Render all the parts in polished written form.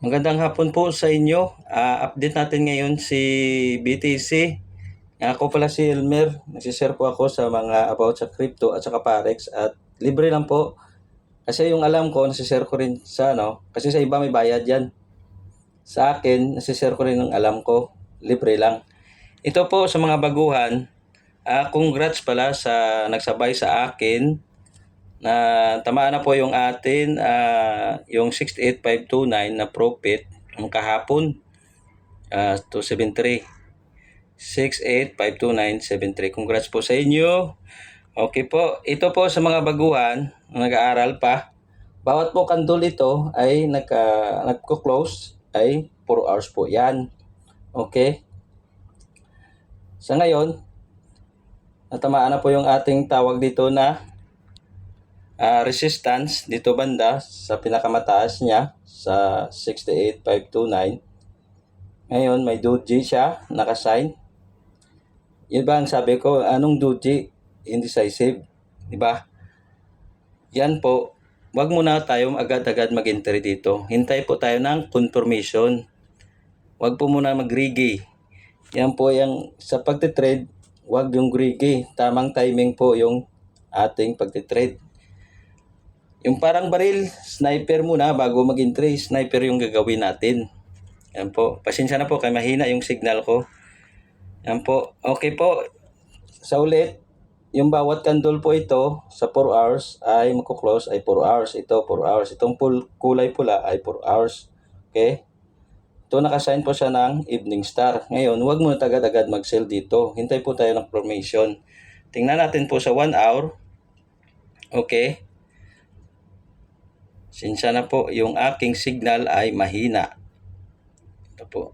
Magandang hapon po sa inyo. Update natin ngayon si BTC. Ako pala si Elmer. Nagsishare po ako sa mga about sa crypto at saka Forex at libre lang po. Kasi yung alam ko, nasishare ko rin sa kasi sa iba may bayad yan. Sa akin, nasishare ko rin ng alam ko. Libre lang. Ito po sa mga baguhan, congrats pala sa nagsabay sa akin na tamaan na po yung atin yung 68529 na profit ng kahapon 273 6852973. Congrats po sa inyo. Okay po, ito po sa mga baguhan nag-aaral pa, bawat po kandol ito ay nagko-close ay 4 hours po yan. Okay, sa ngayon natamaan na po yung ating tawag dito na resistance dito banda sa pinakamataas niya sa 68529. Ngayon may doji siya nakasign. Yun ba ang sabi ko, anong doji? Indecisive, di ba? Yan po, wag muna tayo agad-agad mag-entry dito. Hintay po tayo ng confirmation. Wag po muna mag-greedy. Yan po yung sa pagtitrade, wag yung greedy. Tamang timing po yung ating pagtitrade. Yung parang baril, sniper muna bago mag-entry. Sniper yung gagawin natin. Yan po. Pasensya na po kay mahina yung signal ko. Yan po. Okay po. Sa ulit, yung bawat candle po ito sa 4 hours ay magko-close ay 4 hours. Ito 4 hours. Itong kulay pula ay 4 hours. Okay? Ito nakasign po siya ng evening star. Ngayon, huwag muna agad-agad mag-sell dito. Hintay po tayo ng formation. Tingnan natin po sa 1 hour. Okay? Sinsya na po, yung aking signal ay mahina. Ito po.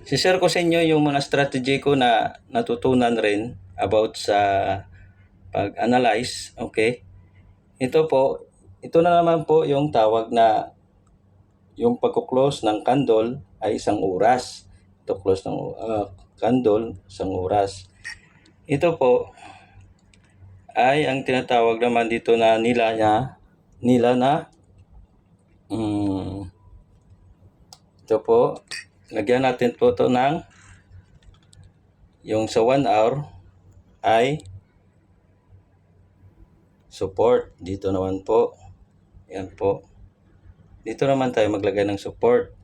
Si-share ko sa inyo yung mga strategy ko na natutunan rin about sa pag-analyze. Okay? Ito po, ito na naman po yung tawag na yung pagko-close ng candle ay 1 oras. Ito close ng candle 1 oras. Ito po ay ang tinatawag naman dito na nila na ito po, lagyan natin po ito ng yung sa 1 hour ay support. Dito naman po, yan po, dito naman tayo maglagay ng support.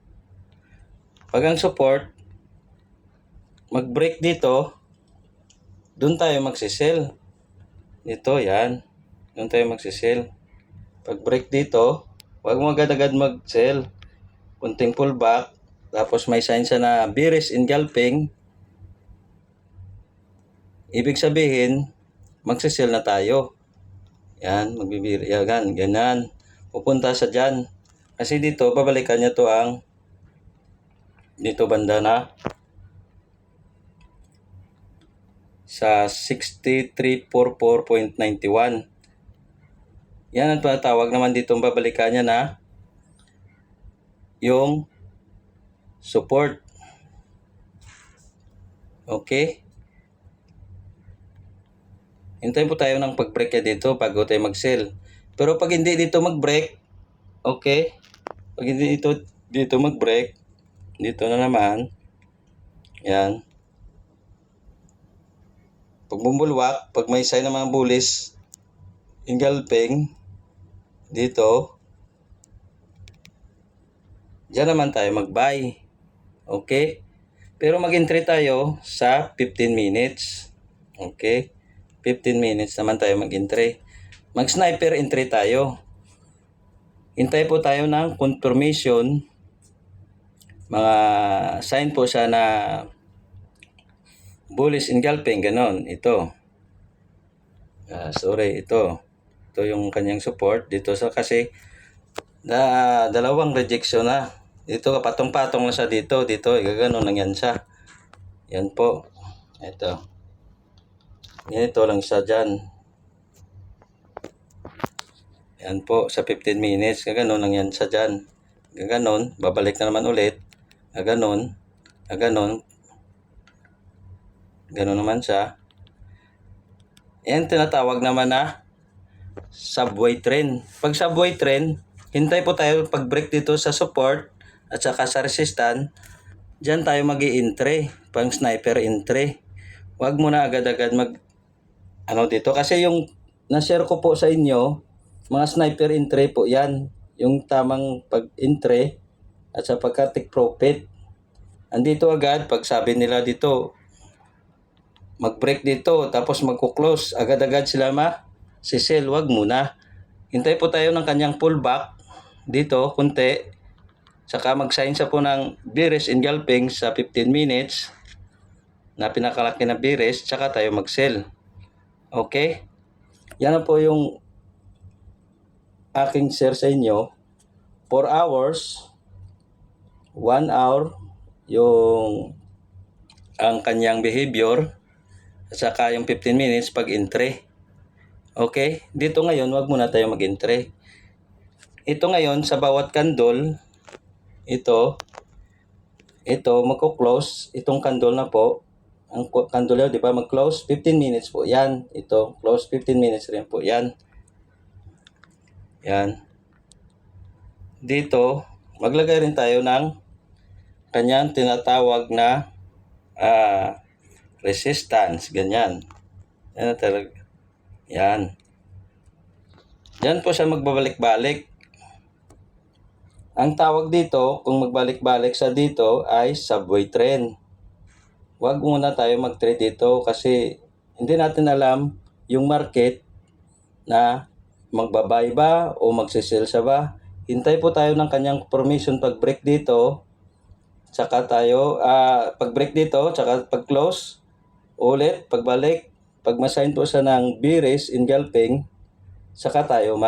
Pag ang support mag-break dito, doon tayo magsisell. Dito, yan, doon tayo magsisell. Pag break dito, huwag mo agad-agad mag-sell. Kunting pullback, tapos may sign siya na bearish engulfing. Ibig sabihin, magsisell na tayo. Yan, yan, ganyan. Pupunta sa dyan. Kasi dito, babalikan niya to ang dito banda na sa 6344.91. Yan ang tinatawag naman dito ang babalikan niya na yung support. Okay? Hintayin po tayo ng pag-break ya dito bago tayo mag-sell. Pero pag hindi dito mag-break, okay? Pag hindi dito mag-break, dito na naman, yan. Pag bumulwak, pag may sign ng mga bullish, engulfing, dito, diyan naman tayo mag-buy. Okay? Pero mag-entry tayo sa 15 minutes. Okay? 15 minutes naman tayo mag-entry. Mag-sniper entry tayo. Hintay po tayo ng confirmation. Mga sign po siya na bullish engulfing, ganon. Ito. Ito. Ito yung kanyang support. Dito sa kasi dalawang rejection na. Dito patong-patong na siya dito. Dito, gaganon lang yan siya. Yan po. Ito. Ganito lang siya dyan. Yan po, sa 15 minutes, gaganon lang yan siya dyan. Gaganon, babalik na naman ulit. Gaganon, gaganon. Ganon naman siya. Yan tinatawag naman na subway trend. Pag subway trend, hintay po tayo pag-break dito sa support. at saka sa resistant, dyan tayo mag-i-entry, pang sniper entry. Huwag mo na agad-agad dito. Kasi yung na-share ko po sa inyo, mga sniper entry po yan. Yung tamang pag-entry at sa pagka-take profit. Andito agad, pag sabi nila dito, mag-break dito, tapos magko-close, agad-agad sila si-sell. Huwag muna. Hintay po tayo ng kanyang pullback dito, kunti. Saka mag-sign siya po ng bearish engulfing sa 15 minutes na pinakalaki na bearish, saka tayo mag-sell. Okay? Yan na po yung aking share sa inyo. 4 hours, 1 hour, yung ang kanyang behavior, at saka yung 15 minutes pag-entry. Okay? Dito ngayon, wag muna tayo mag-entry. Ito ngayon, sa bawat candle, ito, magko-close, itong candle na po, ang candle yun, di ba, mag-close, 15 minutes po yan. Ito, close 15 minutes rin po yan. Yan. Dito, maglagay rin tayo ng kanyang tinatawag na resistance, ganyan. Yan talaga. Yan. Diyan po siya magbabalik-balik. Ang tawag dito, kung magbalik-balik sa dito, ay subway trend. Huwag muna tayo mag-trade dito kasi hindi natin alam yung market na magbabay ba o magsisell siya ba. Hintay po tayo ng kanyang formation pag-break dito, tsaka tayo, pag-break dito, tsaka pag-close, ulit, pagbalik, pag masign po siya ng bearish engulfing, saka tayo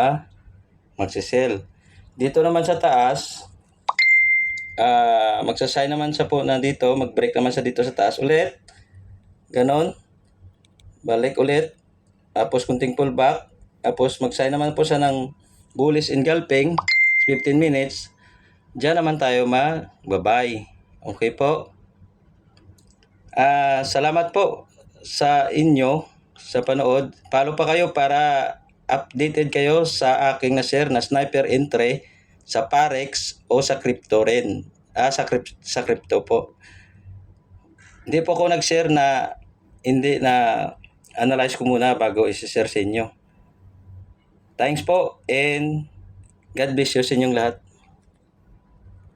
magsisell. Dito naman sa taas, magsasign naman siya po na dito, mag-break naman siya dito sa taas ulit. Ganon. Balik ulit. Tapos kunting pullback. Tapos mag-sign naman po siya ng bullish engulfing, 15 minutes. Diyan naman tayo magbabay. Okay po? Salamat po sa inyo sa panood. Follow pa kayo para updated kayo sa aking na-share na sniper entry sa Parex o sa crypto rin. Sa crypto po. Hindi po ako nag-share na hindi na analyze ko muna bago i-share sa inyo. Thanks po and God bless you sa inyong lahat.